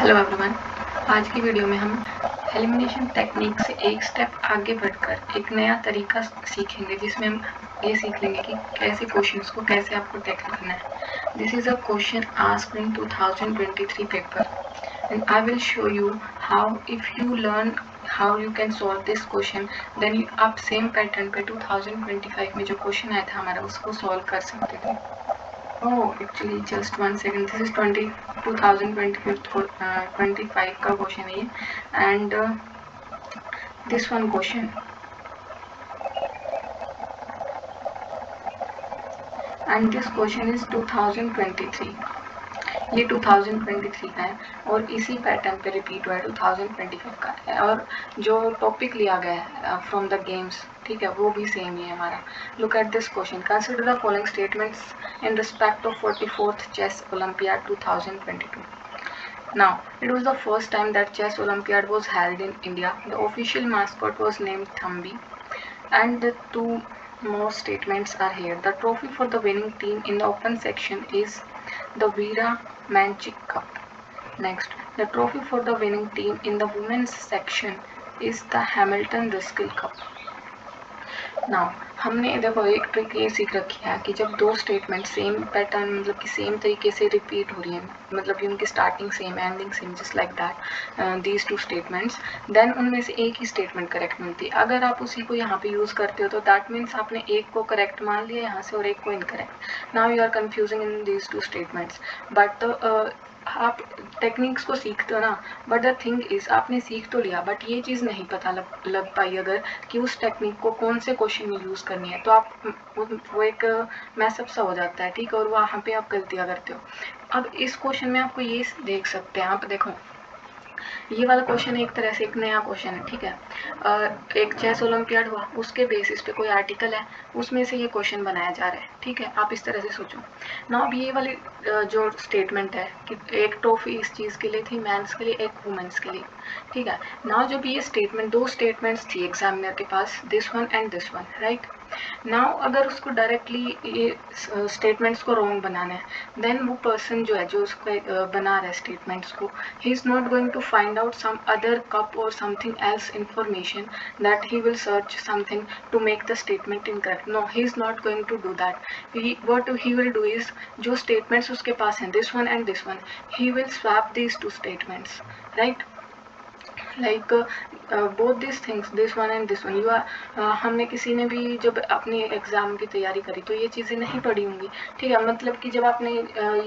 Hello everyone, आज की video में हम एलिमिनेशन टेक्निक से एक स्टेप आगे बढ़कर एक नया तरीका सीखेंगे, जिसमें हम ये सीख लेंगे कि कैसे क्वेश्चंस को कैसे आपको टैकल करना है। This is a question asked in 2023 paper and I will show you how if you learn how you can solve this question, then आप सेम पैटर्न पे 2025 में जो क्वेश्चन आया था हमारा उसको सॉल्व कर सकते थे। Oh, actually, just 1 second. This is 2025 का क्वेश्चन है ये, and this one question, and this question is 2023. ये 2023 का है और इसी पैटर्न पे रिपीट हुआ है 2025 का है, और जो टॉपिक लिया गया है फ्रॉम द गेम्स, ठीक है, वो भी सेम ही है हमारा। Look at this question, consider the following statements in respect of 44th Chess Olympiad 2022. Now, it was the first time that Chess Olympiad was held in India. The official mascot was named Thambi, and the two more statements are here. The trophy for the winning team in the open section is the Veera Manchik Cup. Next, the trophy for the winning team in the women's section is the Hamilton Driscoll Cup. Now हमने देखो एक trick ये सीख रखी है कि जब दो स्टेटमेंट सेम पैटर्न मतलब कि सेम तरीके से रिपीट हो रही हैं, मतलब कि उनकी starting same ending same, just like that these two statements, then उनमें से एक ही स्टेटमेंट करेक्ट मिलती है। अगर आप उसी को यहाँ पे यूज़ करते हो तो दैट मीन्स आपने एक को करेक्ट मान लिया यहाँ से और एक को incorrect. Now you are confusing in these two statements, but आप टेक्निक्स को सीखते हो ना, बट द थिंग इज आपने सीख तो लिया बट ये चीज़ नहीं पता लग पाई अगर कि उस टेक्निक को कौन से क्वेश्चन में यूज़ करनी है, तो आप वो एक मैसअप सा हो जाता है, ठीक है, और वहाँ पे आप गलतियाँ करते हो। अब इस क्वेश्चन में आपको ये देख सकते हैं, आप देखो ये वाला क्वेश्चन एक तरह से एक नया क्वेश्चन है, ठीक है। एक चेस ओलंपियाड हुआ, उसके बेसिस पे कोई आर्टिकल है, उसमें से ये क्वेश्चन बनाया जा रहा है, ठीक है, आप इस तरह से सोचो ना। अब ये वाली जो स्टेटमेंट है कि एक ट्रॉफी इस चीज़ के लिए थी, मेंस के लिए, एक वुमेन्स के लिए, ठीक है ना। जब ये स्टेटमेंट दो स्टेटमेंट्स थी एग्जामिनर के पास, this one and this one, right. Now अगर उसको डायरेक्टली ये स्टेटमेंट्स को रॉन्ग बनाना है, देन वो पर्सन जो है जो उसको बना रहा है स्टेटमेंट्स को, he is not going to find out some other cup or something else information that he will search something to make the statement incorrect. No, he is not going to do that. What he will do is जो statements उसके पास हैं, this one and this one, he will swap these two statements, right? Like both these things, this one and this one, you are हमने किसी ने भी जब अपने exam की तैयारी करी तो ये चीज़ें नहीं पढ़ी होंगी, ठीक है, मतलब कि जब आपने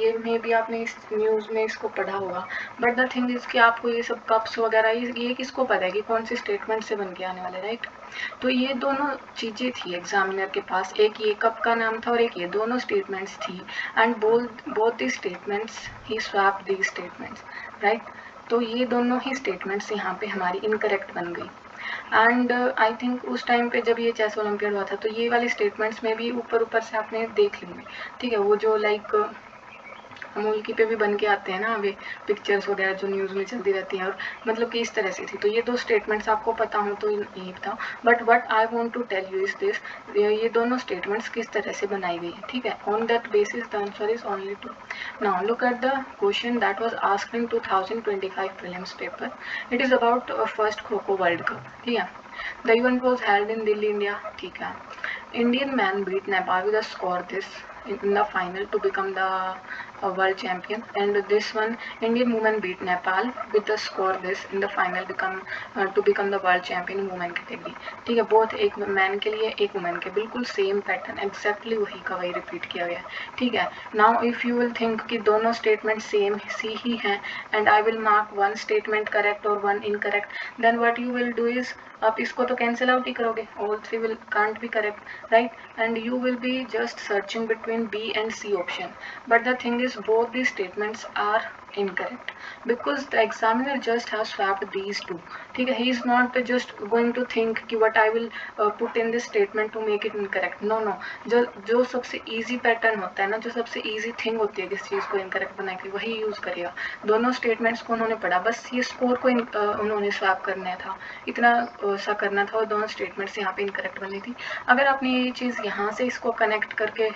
ये में भी आपने इस न्यूज़ में इसको पढ़ा होगा, बट द थिंग इज़ कि आपको ये सब कप्स वगैरह ये किसको पता है कि कौन से स्टेटमेंट से बन के आने वाले, राइट। तो ये दोनों चीज़ें थी एग्जामिनर के पास, एक ये कप का नाम था और एक ये, दोनों स्टेटमेंट्स थी, and both the statements he swap the statements, right. तो ये दोनों ही स्टेटमेंट्स यहाँ पे हमारी इनकरेक्ट बन गई। एंड आई थिंक उस टाइम पे जब ये चेस ओलंपियाड हुआ था तो ये वाली स्टेटमेंट्स में भी ऊपर से आपने देख लेंगे, ठीक है, वो जो लाइक अमूल्की पे भी बन के आते हैं ना वे पिक्चर्स वगैरह जो न्यूज़ में चलती रहती हैं, और मतलब कि इस तरह से थी। तो ये दो स्टेटमेंट्स आपको पता हो तो यही बताओ, but what I want to tell you is this, ये दोनों स्टेटमेंट्स किस तरह से बनाई गई हैं, ठीक है। On that basis the answer is only two. Now look at the question that was asked in 2025 prelims paper. It is about first kho kho world cup, ठीक है। The event was held in Delhi, India, ठीक है। Indian man beat Nepal with a score this in the final to become the world champion, and this one Indian woman beat Nepal with the score this in the final to become the world champion in women category, ठीक है। Both एक man के लिए एक women के, बिल्कुल same pattern, exactly वही का वही रिपीट किया गया, ठीक है। Now if you will think कि दोनों स्टेटमेंट सेम सी ही हैं and I will mark one statement correct और one incorrect, then what you will do is आप इसको तो कैंसिल आउट ही करोगे, all three will can't be correct, right, and you will be just searching between B and C option, but the thing is both these statements are incorrect because the examiner just has swapped these two, ठीक है। he is not just going to think कि what I will put in this statement to make it incorrect, no, जो सबसे easy pattern होता है ना, जो सबसे easy thing होती है किस चीज़ को incorrect बनाने के लिए, वही यूज़ करेगा। दोनों statements को उन्होंने पढ़ा, बस ये score को उन्होंने swap करना था, इतना सा करना था, और दोनों statements यहाँ पे incorrect बनी थी। अगर आपने ये चीज़ यहाँ से इसको कनेक्ट करके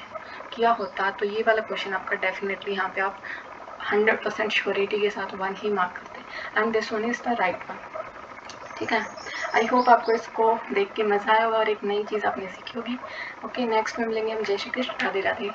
किया होता तो ये वाला क्वेश्चन आपका डेफिनेटली यहाँ पे आप 100% श्योरिटी के साथ वन ही मार्क करते। And this one is the right one. ठीक है, आई होप आपको इसको देख के मज़ा आया होगा और एक नई चीज़ आपने सीखी होगी। ओके, नेक्स्ट में मिलेंगे हम। जय श्री कृष्ण, राधे राधे।